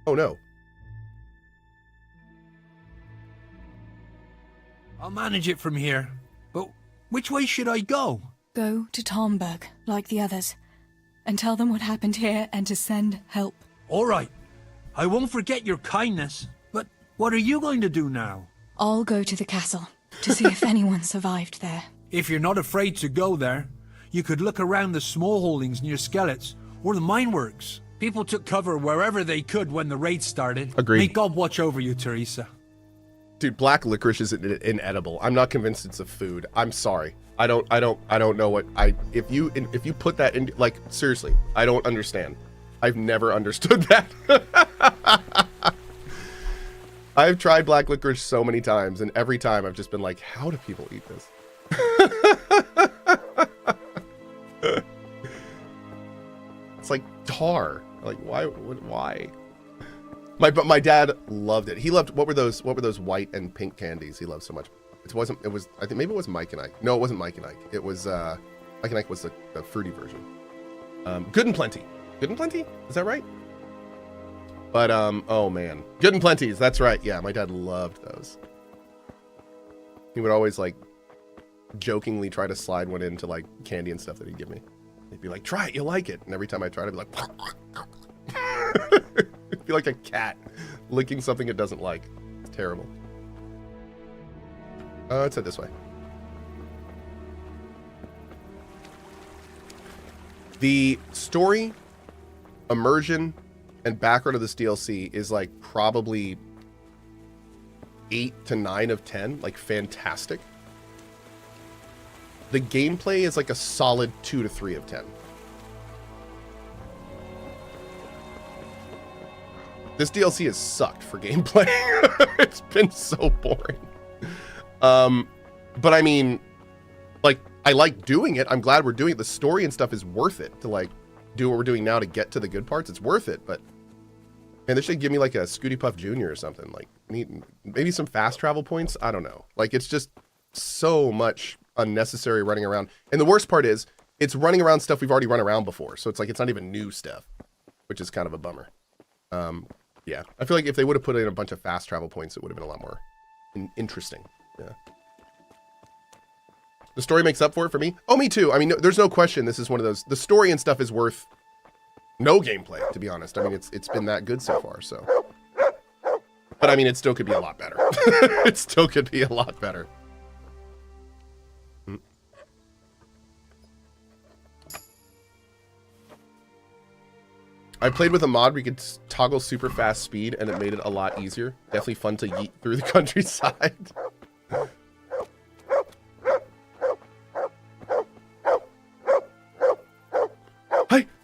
Oh no. I'll manage it from here. But which way should I go? Go to Tomberg, like the others, and tell them what happened here and to send help. All right. I won't forget your kindness. But what are you going to do now? I'll go to the castle to see if anyone survived there. If you're not afraid to go there, you could look around the small holdings near Skelet's or the mine works. People took cover wherever they could when the raid started. Agreed. May God watch over you, Teresa. Dude, black licorice is inedible. I'm not convinced it's a food. I'm sorry. I don't know what if you put that in, like, seriously, I don't understand. I've never understood that. I've tried black licorice so many times, and every time I've just been like, how do people eat this? It's like tar. Like, why? But my dad loved it. He loved, what were those white and pink candies he loved so much? I think maybe it was Mike and Ike. No, it wasn't Mike and Ike. It was Mike and Ike was the fruity version. Good and Plenty. Good and Plenty? Is that right? But oh man, Good and Plenty's, that's right. Yeah, my dad loved those. He would always like jokingly try to slide one into like candy and stuff that he'd give me. He'd be like, try it, you'll like it. And every time I tried, I'd be like, it'd be like a cat licking something it doesn't like. It's terrible. Let's head this way. The story, immersion, and background of this DLC is like probably 8 to 9 of 10, like fantastic. The gameplay is like a solid 2 to 3 of 10. This DLC has sucked for gameplay. It's been so boring. But I mean, like, I like doing it. I'm glad we're doing it. The story and stuff is worth it to like do what we're doing now to get to the good parts. It's worth it, but man, they should give me like a Scooty Puff Jr. or something. Like, maybe some fast travel points. I don't know. Like, it's just so much unnecessary running around. And the worst part is, it's running around stuff we've already run around before. So it's like, it's not even new stuff, which is kind of a bummer. Yeah, I feel like if they would have put in a bunch of fast travel points, it would have been a lot more interesting. Yeah. The story makes up for it for me. Oh, me too. I mean, there's no question. This is one of those, the story and stuff is worth no gameplay, to be honest. I mean, it's been that good so far, so. But I mean, it still could be a lot better. It still could be a lot better. I played with a mod where you could toggle super fast speed, and it made it a lot easier. Definitely fun to yeet through the countryside.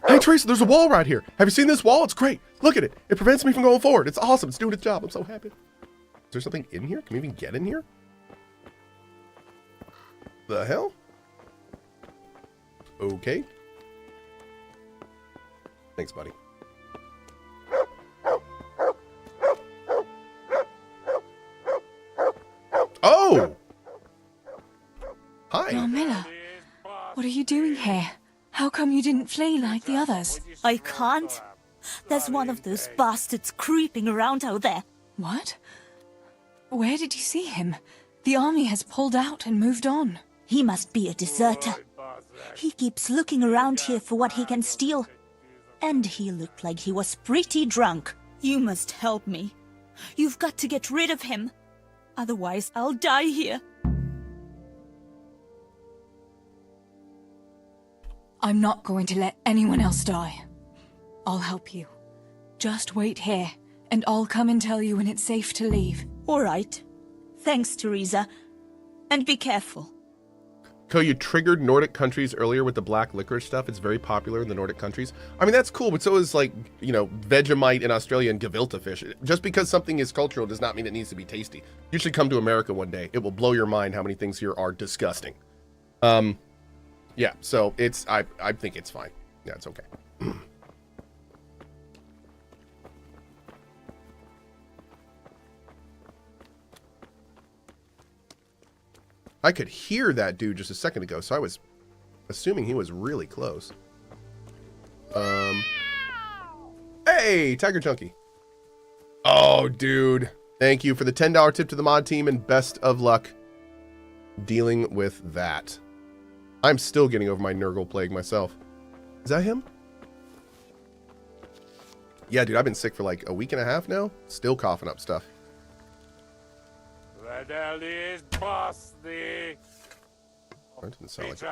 Hey, Teresa, there's a wall right here. Have you seen this wall? It's great. Look at it. It prevents me from going forward. It's awesome. It's doing its job. I'm so happy. Is there something in here? Can we even get in here? The hell? Okay. Thanks, buddy. Oh! Hi. Oh, Miller, what are you doing here? How come you didn't flee like the others? I can't. There's one of those bastards creeping around out there. What? Where did you see him? The army has pulled out and moved on. He must be a deserter. He keeps looking around here for what he can steal. And he looked like he was pretty drunk. You must help me. You've got to get rid of him. Otherwise, I'll die here. I'm not going to let anyone else die. I'll help you. Just wait here, and I'll come and tell you when it's safe to leave. All right. Thanks, Teresa. And be careful. Cohh, you triggered Nordic countries earlier with the black licorice stuff. It's very popular in the Nordic countries. I mean, that's cool, but so is, like, you know, Vegemite in Australia and gefilte fish. Just because something is cultural does not mean it needs to be tasty. You should come to America one day. It will blow your mind how many things here are disgusting. Yeah, so it's, I think it's fine. Yeah, it's okay. I could hear that dude just a second ago, so I was assuming he was really close. Hey, Tiger Chunky. Oh, dude. Thank you for the $10 tip to the mod team and best of luck dealing with that. I'm still getting over my Nurgle plague myself. Is that him? Yeah, dude, I've been sick for like a week and a half now. Still coughing up stuff. That didn't sound like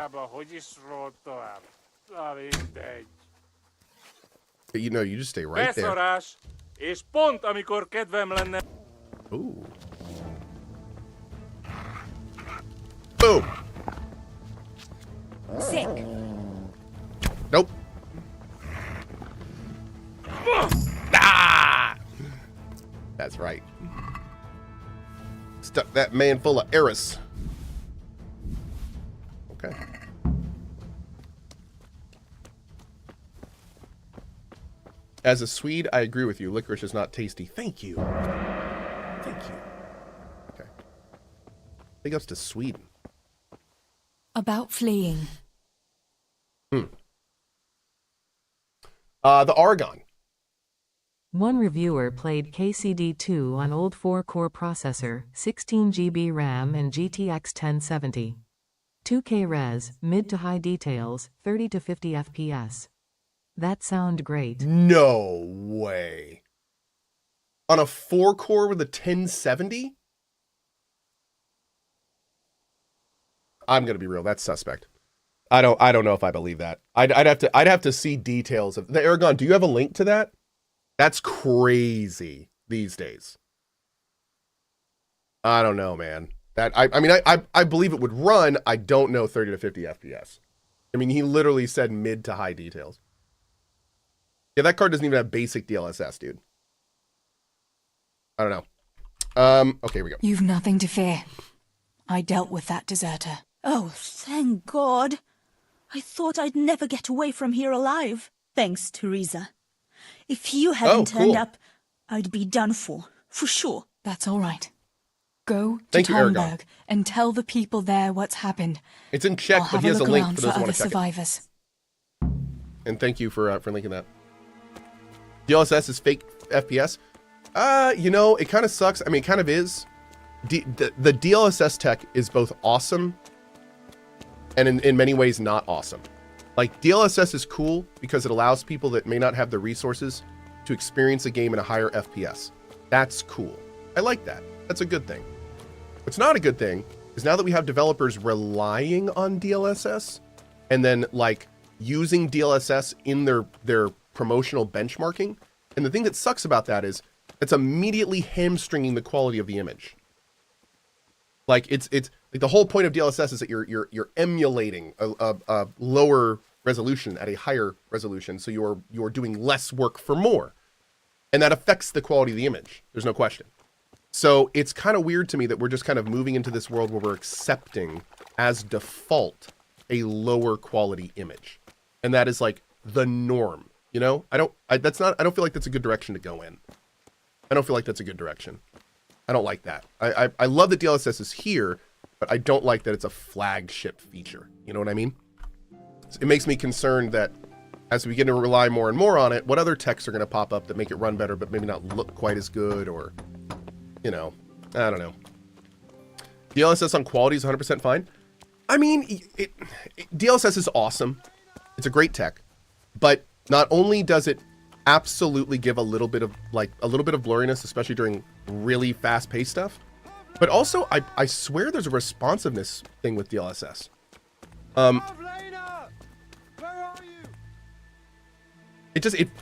it. You know, you just stay right there. Ooh. Boom. Sick. Nope. Ah! That's right. Stuck that man full of Eris. Okay. As a Swede, I agree with you. Licorice is not tasty. Thank you. Thank you. Okay. Big ups to Sweden. About fleeing. The Argon. One reviewer played KCD2 on old 4-core processor, 16 GB RAM and GTX 1070. 2K res, mid to high details, 30 to 50 FPS. That sound great. No way. On a 4-core with a 1070? I'm gonna be real. That's suspect. I don't know if I believe that. I'd have to see details of the Aragon. Do you have a link to that? That's crazy these days. I don't know, man. That I mean I believe it would run. I don't know 30 to 50 FPS. I mean, he literally said mid to high details. Yeah, that card doesn't even have basic DLSS, dude. I don't know. Okay, here we go. You've nothing to fear. I dealt with that deserter. Oh, thank God. I thought I'd never get away from here alive. Thanks, Teresa. If you hadn't turned up, I'd be done for sure. That's all right. Go to Tomberg and tell the people there what's happened. It's in Czech, but he has a link for those who want to check survivors. And thank you for linking that. DLSS is fake FPS. You know, it kind of sucks. I mean, it kind of is. The DLSS tech is both awesome and in many ways not awesome. Like, DLSS is cool because it allows people that may not have the resources to experience a game in a higher FPS. That's cool. I like that. That's a good thing. What's not a good thing is now that we have developers relying on DLSS and then like using DLSS in their promotional benchmarking. And the thing that sucks about that is it's immediately hamstringing the quality of the image. Like it's like the whole point of DLSS is that you're emulating a lower resolution at a higher resolution, so you're doing less work for more, and that affects the quality of the image. There's no question. So it's kind of weird to me that we're just kind of moving into this world where we're accepting as default a lower quality image, and that is like the norm. You know, I don't feel like that's a good direction to go in. I don't feel like that's a good direction. I don't like that. I love that DLSS is here, but I don't like that it's a flagship feature. You know what I mean? It makes me concerned that as we begin to rely more and more on it, what other techs are going to pop up that make it run better, but maybe not look quite as good, or, you know, I don't know. DLSS on quality is 100% fine. I mean, DLSS is awesome. It's a great tech, but not only does it absolutely give a little bit of blurriness, especially during really fast-paced stuff, but also I swear there's a responsiveness thing with DLSS. Pavlena! Where are you?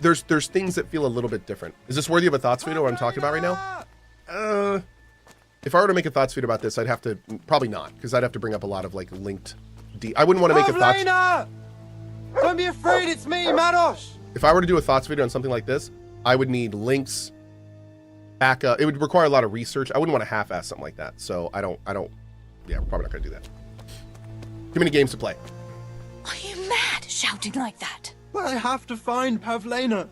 There's things that feel a little bit different. Is this worthy of a thoughts video, what I'm talking about right now? If I were to make a thoughts video about this, I'd have to probably not, because I'd have to bring up a lot of like linked I wouldn't want to make a thoughts. Pavlena! Don't be afraid, it's me, Marosh. If I were to do a thoughts video on something like this, I would need links, backup. It would require a lot of research. I wouldn't want to half-ass something like that. So yeah, we're probably not going to do that. Too many games to play. Are you mad shouting like that? But I have to find Pavlena.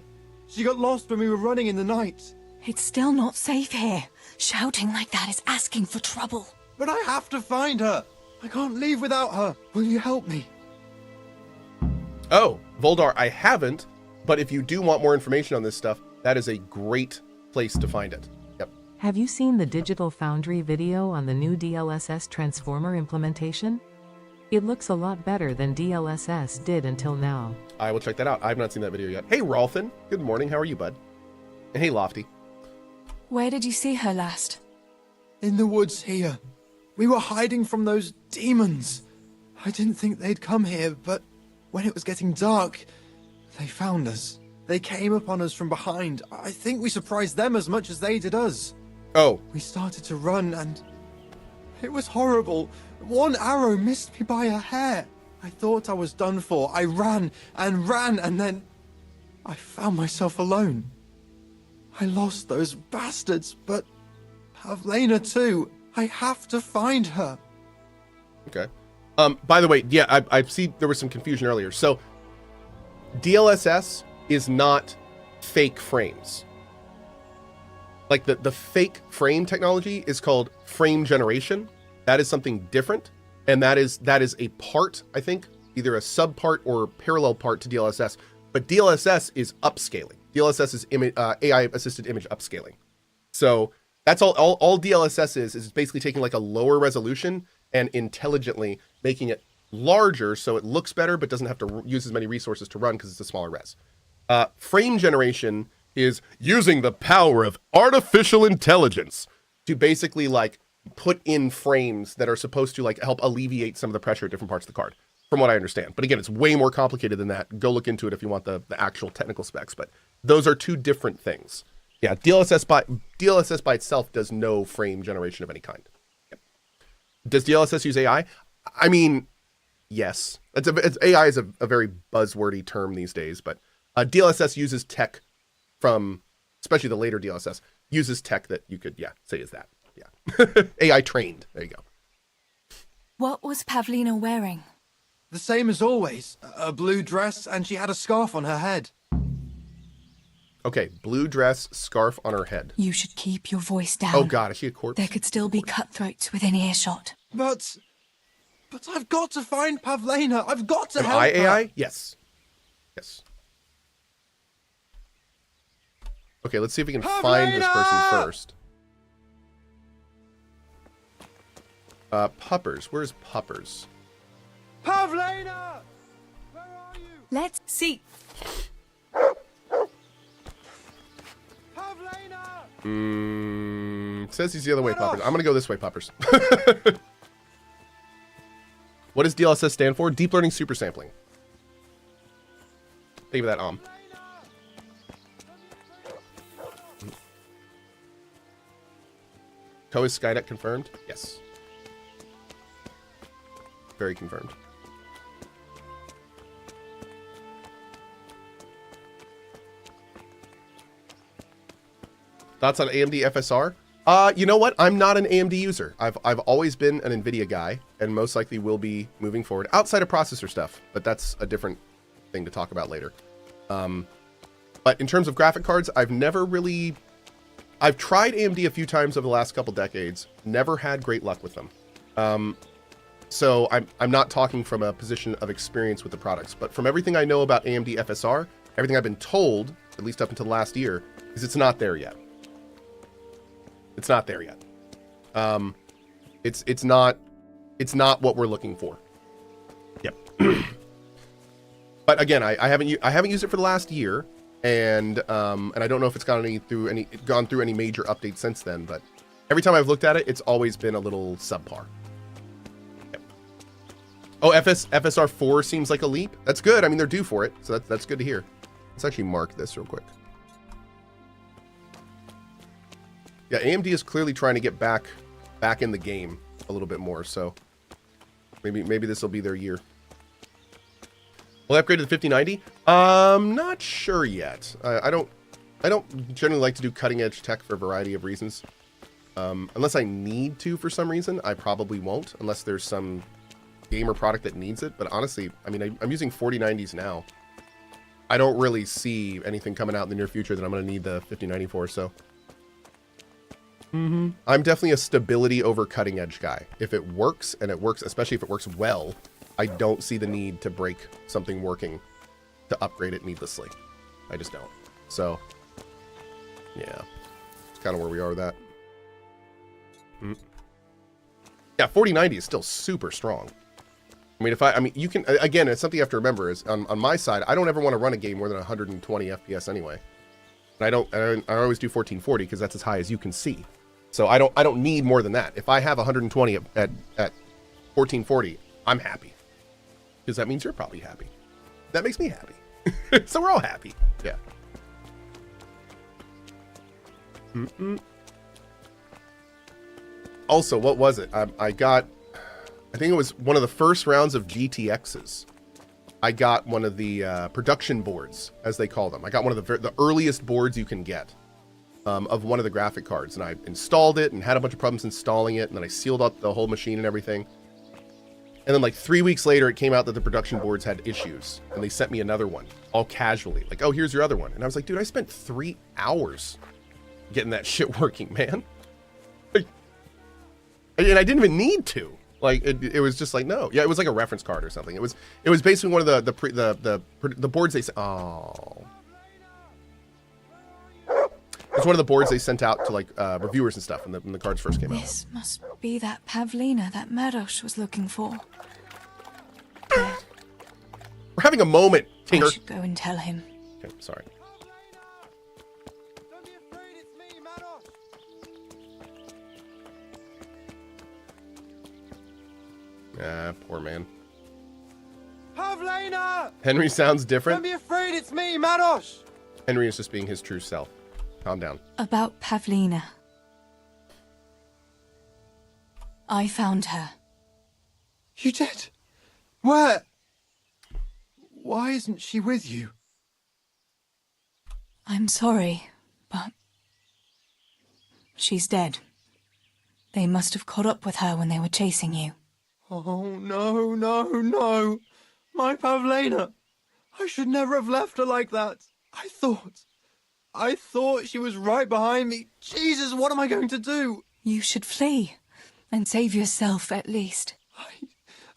She got lost when we were running in the night. It's still not safe here. Shouting like that is asking for trouble. But I have to find her. I can't leave without her. Will you help me? Oh, Voldar, I haven't, but if you do want more information on this stuff, that is a great place to find it. Yep. Have you seen the Digital Foundry video on the new DLSS transformer implementation? It looks a lot better than DLSS did until now. I will check that out. I've not seen that video yet. Hey, Rolfin. Good morning. How are you, bud? And hey, Lofty. Where did you see her last? In the woods here. We were hiding from those demons. I didn't think they'd come here, but when it was getting dark, they found us. They came upon us from behind. I think we surprised them as much as they did us. Oh. We started to run and it was horrible. One arrow missed me by a hair. I thought I was done for. I ran and ran and then I found myself alone. I lost those bastards, but Pavlena too. I have to find her. Okay. By the way, yeah, I see there was some confusion earlier. So DLSS is not fake frames. Like the fake frame technology is called frame generation. That is something different. And that is a part, I think, either a subpart or parallel part to DLSS. But DLSS is upscaling. DLSS is AI assisted image upscaling. So that's all DLSS is basically taking like a lower resolution and intelligently making it larger so it looks better but doesn't have to use as many resources to run because it's a smaller res. Frame generation is using the power of artificial intelligence to basically like put in frames that are supposed to like help alleviate some of the pressure at different parts of the card, from what I understand. But again, it's way more complicated than that. Go look into it if you want the actual technical specs, but those are two different things. Yeah, DLSS by itself does no frame generation of any kind. Yep. Does DLSS use AI? I mean, yes. AI is a very buzzwordy term these days, but DLSS uses tech from, especially the later DLSS, uses tech that you could, say is that. Yeah. AI trained. There you go. What was Pavlena wearing? The same as always. A blue dress and she had a scarf on her head. Okay, blue dress, scarf on her head. You should keep your voice down. Oh God, is she a corpse? There could still be cutthroats within earshot. But I've got to find Pavlena. I've got to Am help I her. AI? Yes. Yes. Okay, let's see if we can find this person first. Puppers. Where's Puppers? Pavlena! Where are you? Let's see. Pavlena! It says he's the other way, Puppers. I'm gonna go this way, Puppers. What does DLSS stand for? Deep Learning Super Sampling. Think of that, Cohh is Skynet confirmed? Yes. Very confirmed. Thoughts on AMD FSR? You know what? I'm not an AMD user. I've always been an NVIDIA guy, and most likely will be moving forward outside of processor stuff, but that's a different thing to talk about later. But in terms of graphic cards, I've tried AMD a few times over the last couple decades, never had great luck with them. So I'm not talking from a position of experience with the products, but from everything I know about AMD FSR, everything I've been told, at least up until last year, is it's not there yet. It's not there yet. It's not what we're looking for. Yep. But again, I haven't used it for the last year, and I don't know if it's gone through any major updates since then. But every time I've looked at it, it's always been a little subpar. Yep. Oh, FSR 4 seems like a leap. That's good. I mean, they're due for it, so that's good to hear. Let's actually mark this real quick. Yeah, AMD is clearly trying to get back in the game a little bit more, so maybe this will be their year. Will I upgrade to the 5090? Not sure yet. I don't generally like to do cutting edge tech for a variety of reasons. Unless I need to for some reason, I probably won't, unless there's some gamer product that needs it. But honestly, I mean, I'm using 4090s now. I don't really see anything coming out in the near future that I'm going to need the 5090 for, so. I'm definitely a stability over cutting edge guy. If it works, and it works, especially if it works well, I don't see the need to break something working to upgrade it needlessly. I just don't. So, yeah. It's kind of where we are with that. Yeah, 4090 is still super strong. I mean, you can, again, it's something you have to remember is on my side, I don't ever want to run a game more than 120 FPS anyway. And I always do 1440 because that's as high as you can see. So I don't need more than that. If I have 120 at 1440, I'm happy. Because that means you're probably happy. That makes me happy. So we're all happy. Yeah. Also, what was it? I think it was one of the first rounds of GTXs. I got one of the production boards, as they call them. I got one of the earliest boards you can get of one of the graphic cards. And I installed it and had a bunch of problems installing it. And then I sealed up the whole machine and everything. And then like 3 weeks later, it came out that the production boards had issues. And they sent me another one, all casually. Like, oh, here's your other one. And I was like, dude, I spent 3 hours getting that shit working, man. And I didn't even need to. Like it was just like, no, yeah, it was like a reference card or something. It was basically one of the boards they sent. Oh, it's one of the boards they sent out to like reviewers and stuff when the cards first came out. This must be that Pavlena that Marosh was looking for. Good. We're having a moment, I Tinker. should go and tell him. Okay, sorry. Don't be afraid, it's me, Marosh. Ah, poor man. Pavlena! Henry sounds Don't different. be afraid, it's me, Marosh. Henry is just being his true self. Calm down. About Pavlena. I found her. You did? Where? Why isn't she with you? I'm sorry, but she's dead. They must have caught up with her when they were chasing you. Oh, no, no, no. My Pavlena. I should never have left her like that. I thought she was right behind me. Jesus, what am I going to do? You should flee and save yourself at least.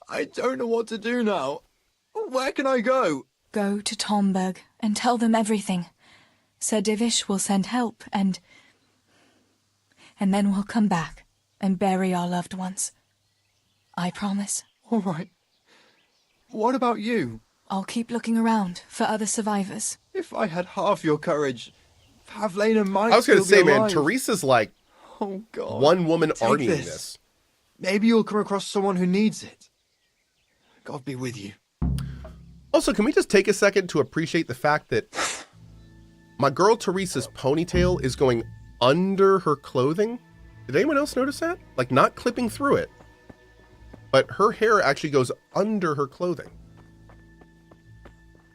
I don't know what to do now. Where can I go? Go to Tomberg and tell them everything. Sir Divish will send help and then we'll come back and bury our loved ones. I promise. All right. What about you? I'll keep looking around for other survivors. If I had half your courage, Pavlena might I was gonna still say, be man, alive. Teresa's like Oh, God. one woman Take armying this. this. Maybe you'll come across someone who needs it. God be with you. Also, can we just take a second to appreciate the fact that my girl Teresa's ponytail is going under her clothing? Did anyone else notice that? Like, not clipping through it, but her hair actually goes under her clothing.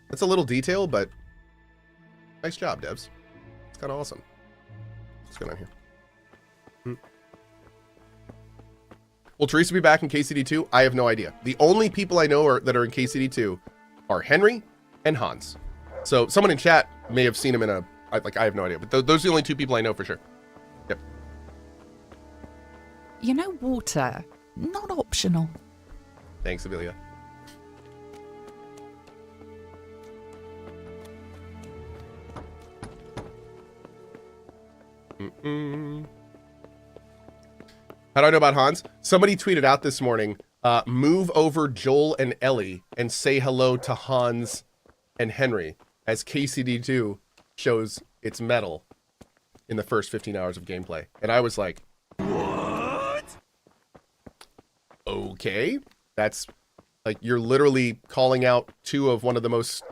That's a little detail, but nice job, devs. It's kind of awesome. What's going on here? Will Teresa be back in KCD2? I have no idea. The only people I know that are in KCD2 are Henry and Hans. So someone in chat may have seen him in I have no idea. But those are the only two people I know for sure. Yep. You know, water, not optional. Thanks, Amelia. How do I know about Hans? Somebody tweeted out this morning, move over Joel and Ellie and say hello to Hans and Henry as KCD2 shows its mettle in the first 15 hours of gameplay. And I was like, what? Okay. That's like, you're literally calling out two of one of the most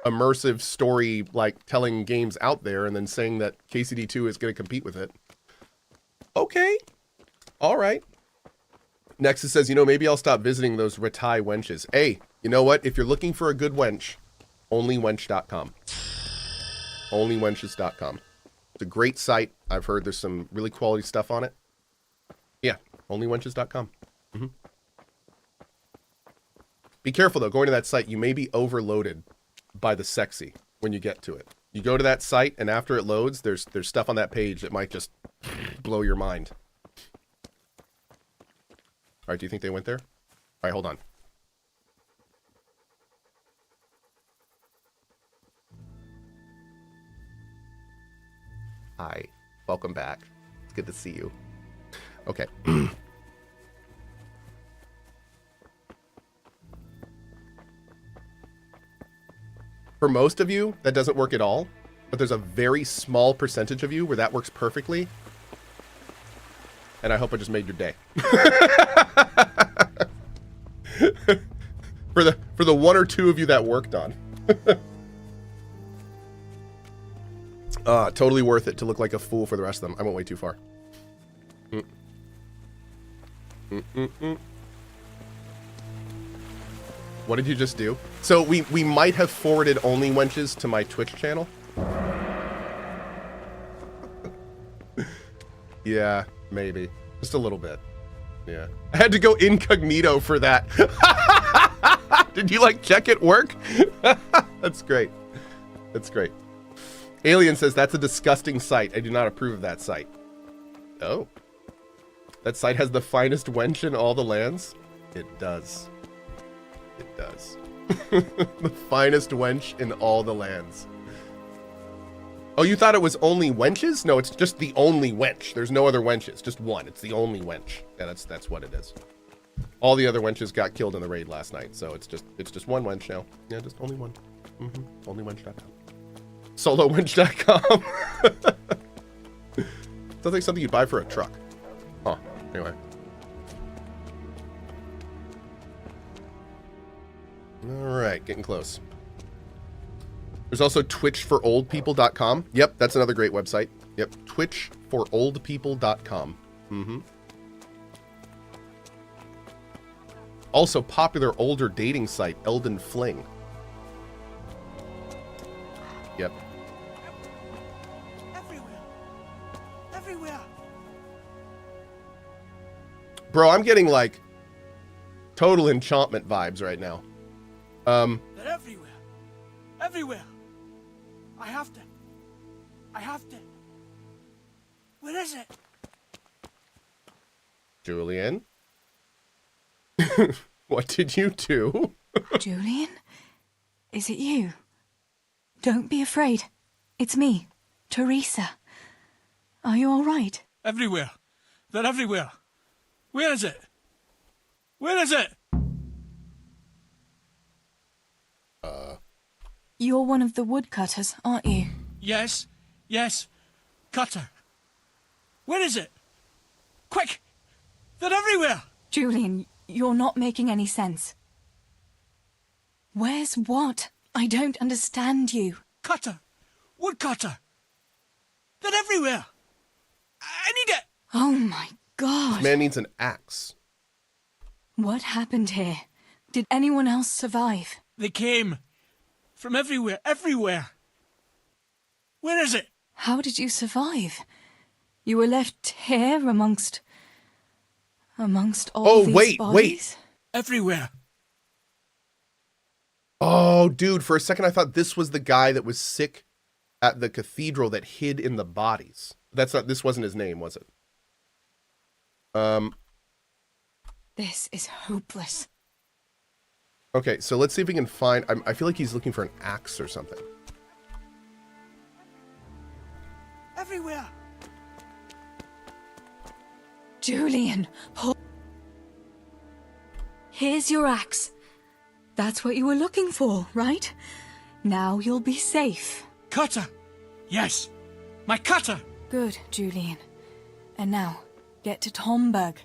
immersive story, like, telling games out there and then saying that KCD2 is going to compete with it. Okay. All right. Next it says, you know, maybe I'll stop visiting those Ratai wenches. Hey, you know what? If you're looking for a good wench, onlywench.com. Onlywenches.com. It's a great site. I've heard there's some really quality stuff on it. Yeah, onlywenches.com. Mm-hmm. Be careful, though. Going to that site, you may be overloaded by the sexy when you get to it. You go to that site, and after it loads, there's stuff on that page that might just blow your mind. All right, do you think they went there? All right, hold on. Hi. Welcome back. It's good to see you. Okay. For most of you, that doesn't work at all, but there's a very small percentage of you where that works perfectly. And I hope I just made your day. For the 1 or 2 of you that worked on. Totally worth it to look like a fool for the rest of them. I went way too far. What did you just do? So we might have forwarded only wenches to my Twitch channel. Yeah, maybe. Just a little bit. Yeah. I had to go incognito for that. Did you like check it work? That's great. That's great. Alien says that's a disgusting site. I do not approve of that site. Oh. That site has the finest wench in all the lands? It does. It does. The finest wench in all the lands. Oh, you thought it was only wenches? No, it's just the only wench. There's no other wenches. Just one. It's the only wench. Yeah, that's what it is. All the other wenches got killed in the raid last night, so it's just one wench now. Yeah, just only one. Onlywench.com. Solowench.com. Sounds like something you'd buy for a truck. Huh. Anyway. Alright, getting close. There's also twitchforoldpeople.com. Yep, that's another great website. Yep, twitchforoldpeople.com. Also popular older dating site, Elden Fling. Yep. Everywhere. Bro, I'm getting like total enchantment vibes right now. They're everywhere. I have to. What is it? Julian? What did you do? Julian? Is it you? Don't be afraid. It's me, Teresa. Are you all right? Everywhere. They're everywhere. Where is it? You're one of the woodcutters, aren't you? Yes. Cutter. Where is it? Quick! They're everywhere! Julian, you're not making any sense. Where's what? I don't understand you. Cutter! Woodcutter! They're everywhere! I need it! Oh my God. This man needs an axe. What happened here? Did anyone else survive? They came. From everywhere. Where is it? How did you survive? You were left here amongst all these bodies? Wait. Everywhere. Oh, dude, for a second I thought this was the guy that was sick at the cathedral that hid in the bodies. This wasn't his name, was it? This is hopeless. Okay, so let's see if we can find... I feel like he's looking for an axe or something. Everywhere. Julian, here's your axe. That's what you were looking for, right? Now you'll be safe. Cutter. Yes. My cutter. Good, Julian. And now, get to Tomberg.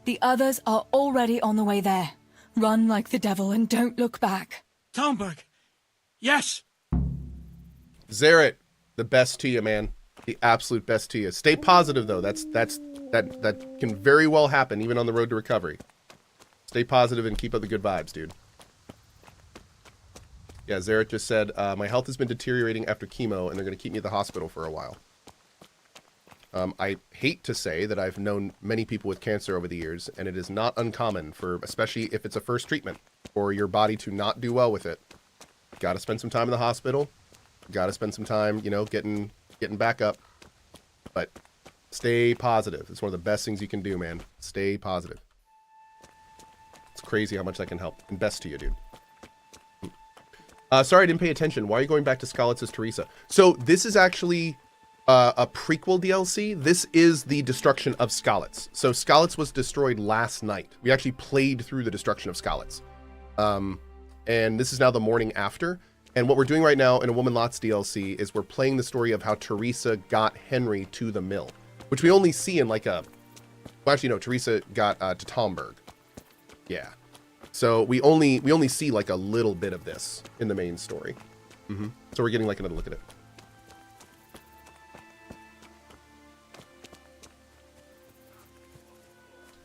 The others are already on the way there. Run like the devil and don't look back. Tomberg. Yes. Zaret, the best to you, man. The absolute best to you. Stay positive, though. That can very well happen, even on the road to recovery. Stay positive and keep up the good vibes, dude. Yeah, Zaret just said, my health has been deteriorating after chemo, and they're going to keep me at the hospital for a while. I hate to say that I've known many people with cancer over the years, and it is not uncommon for, especially if it's a first treatment, for your body to not do well with it. Got to spend some time in the hospital. Got to spend some time, you know, getting back up. But stay positive. It's one of the best things you can do, man. Stay positive. It's crazy how much that can help. And best to you, dude. Sorry I didn't pay attention. Why are you going back to Skalitz as Teresa? So this is actually a prequel DLC. This is the destruction of Skalitz. So Skalitz was destroyed last night. We actually played through the destruction of Skalitz. And this is now the morning after. And what we're doing right now in A Woman Lots DLC is we're playing the story of how Teresa got Henry to the mill, which we only see in like a, well, actually no, Teresa got to Tomberg. Yeah. So we only see like a little bit of this in the main story. So we're getting like another look at it.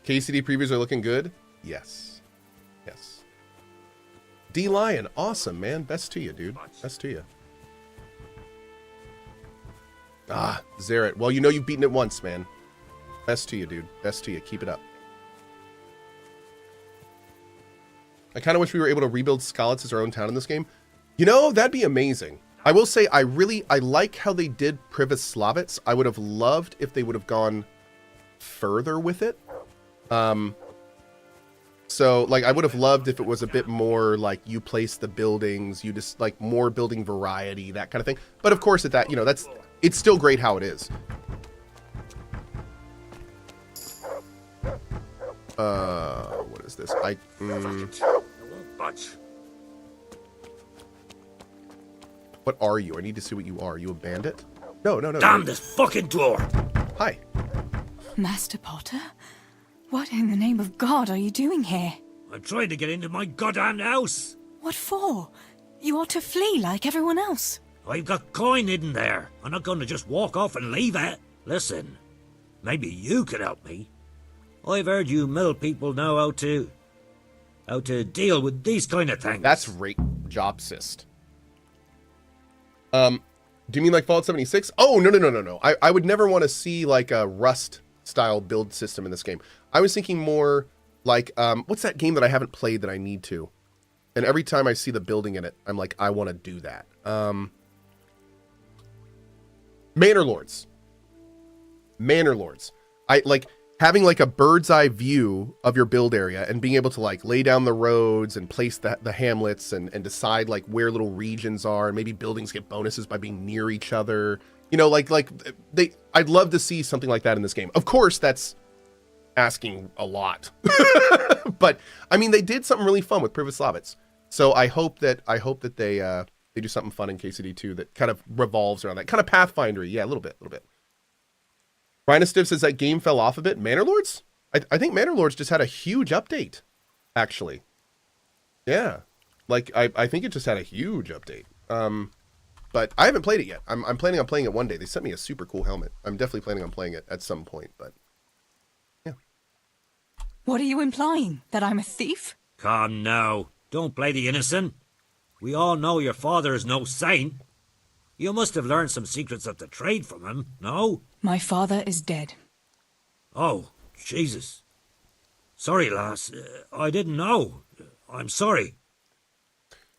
KCD previews are looking good. Yes. Yes. D Lion, awesome, man. Best to you, dude. Best to you. Ah, Zaret. Well, you know you've beaten it once, man. Best to you, dude. Best to you. Keep it up. I kind of wish we were able to rebuild Skalitz as our own town in this game. You know, that'd be amazing. I will say I like how they did Privoslavitz. I would have loved if they would have gone further with it. So like I would have loved if it was a bit more like you place the buildings, you just like more building variety, that kind of thing. But of course at that, you know, it's still great how it is. What is this? What are you? I need to see what you are. You a bandit? No. Damn this fucking door! Hi. Master Potter? What in the name of God are you doing here? I'm trying to get into my goddamn house! What for? You ought to flee like everyone else. I've got coin hidden there. I'm not going to just walk off and leave it. Listen, maybe you could help me. I've heard you mill people know how to deal with these kind of things. That's rape jobsist. Do you mean like Fallout 76? Oh, no. I would never want to see like a Rust style build system in this game. I was thinking more like, what's that game that I haven't played that I need to? And every time I see the building in it, I'm like, I want to do that. Manor Lords. I like having like a bird's eye view of your build area and being able to like lay down the roads and place the hamlets and decide like where little regions are, and maybe buildings get bonuses by being near each other. You know, I'd love to see something like that in this game. Of course, that's asking a lot, but I mean, they did something really fun with Privoslavitz. So I hope that they do something fun in KCD2 that kind of revolves around that kind of Pathfinder. Yeah, a little bit. Rhinostiv says that game fell off a bit. Manor Lords? I think Manor Lords just had a huge update, actually. Yeah, like I think it just had a huge update. But I haven't played it yet. I'm planning on playing it one day. They sent me a super cool helmet. I'm definitely planning on playing it at some point, but yeah. What are you implying? That I'm a thief? Come now, don't play the innocent. We all know your father is no saint. You must have learned some secrets of the trade from him, no? My father is dead. Oh, Jesus. Sorry, lass. I didn't know. I'm sorry.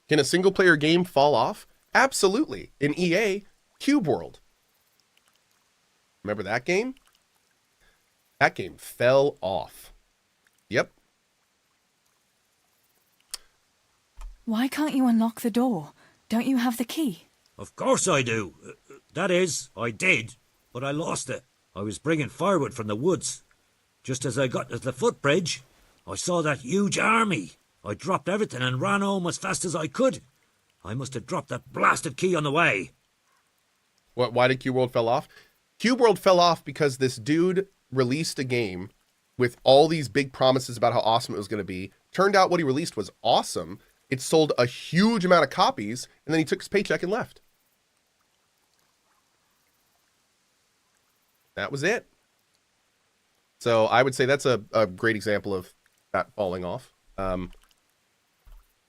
Can a single-player game fall off? Absolutely. In EA, Cube World. Remember that game? That game fell off. Yep. Why can't you unlock the door? Don't you have the key? Of course I do. That is, I did, but I lost it. I was bringing firewood from the woods. Just as I got to the footbridge, I saw that huge army. I dropped everything and ran home as fast as I could. I must have dropped that blasted key on the way. Why did Cube World fell off? Cube World fell off because this dude released a game with all these big promises about how awesome it was going to be. Turned out what he released was awesome. It sold a huge amount of copies, and then he took his paycheck and left. That was it. So I would say that's a great example of that falling off.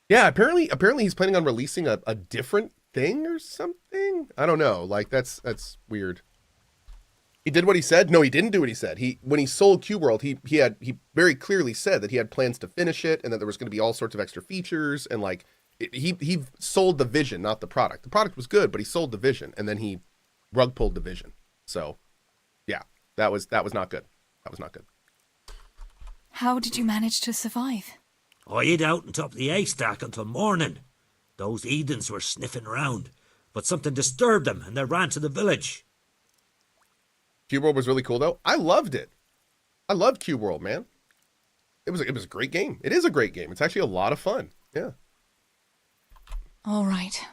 Yeah, apparently he's planning on releasing a different thing or something. I don't know. Like that's weird. He did what he said. No, he didn't do what he said. When he sold Cube World, he very clearly said that he had plans to finish it and that there was going to be all sorts of extra features, and like he sold the vision, not the product. The product was good, but he sold the vision, and then he rug pulled the vision. So yeah, that was not good. That was not good. How did you manage to survive? I hid out on top of the haystack until morning. Those heathens were sniffing around, but something disturbed them and they ran to the village. Cube World was really cool though. I loved it. I loved Cube World, man. It was a great game. It is a great game. It's actually a lot of fun. Yeah. All right.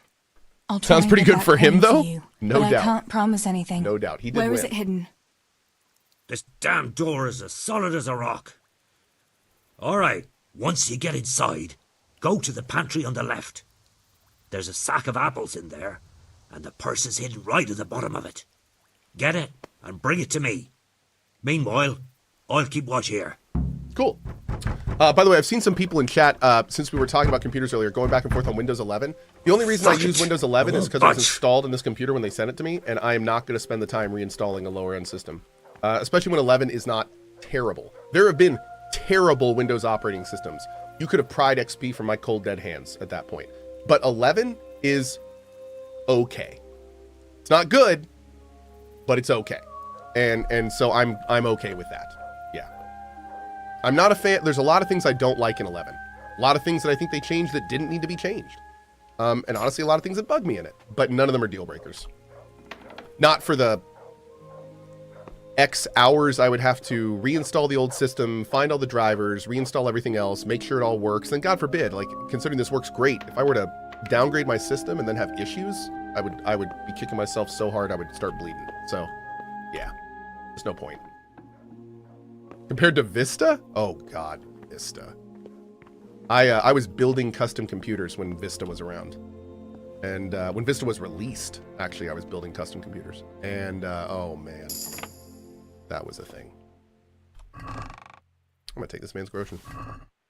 I'll try Sounds and pretty get good that for him, coin though. you, No but doubt. I can't promise anything. No doubt. He did Where is win. it hidden? This damn door is as solid as a rock. All right, once you get inside, go to the pantry on the left. There's a sack of apples in there, and the purse is hidden right at the bottom of it. Get it and bring it to me. Meanwhile, I'll keep watch here. Cool. By the way, I've seen some people in chat, since we were talking about computers earlier, going back and forth on Windows 11. The only reason I use Windows 11 is because it was installed in this computer when they sent it to me, and I am not going to spend the time reinstalling a lower-end system. Especially when 11 is not terrible. There have been terrible Windows operating systems. You could have pried XP from my cold dead hands at that point. But 11 is okay. It's not good, but it's okay. And so I'm okay with that. Yeah. I'm not a fan. There's a lot of things I don't like in 11. A lot of things that I think they changed that didn't need to be changed. And honestly, a lot of things that bug me in it. But none of them are deal breakers. Not for the X hours I would have to reinstall the old system, find all the drivers, reinstall everything else, make sure it all works. Then God forbid, like, considering this works great, if I were to downgrade my system and then have issues, I would be kicking myself so hard I would start bleeding. So, yeah, there's no point. Compared to Vista? Oh God, Vista. I was building custom computers when Vista was around. And when Vista was released, actually, I was building custom computers. And, oh man. That was a thing. I'm gonna take this man's groceries.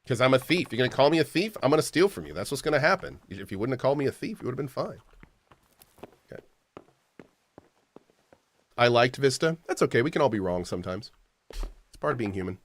Because I'm a thief. You're gonna call me a thief? I'm gonna steal from you. That's what's gonna happen. If you wouldn't have called me a thief, it would have been fine. Okay. I liked Vista. That's okay. We can all be wrong sometimes. It's part of being human.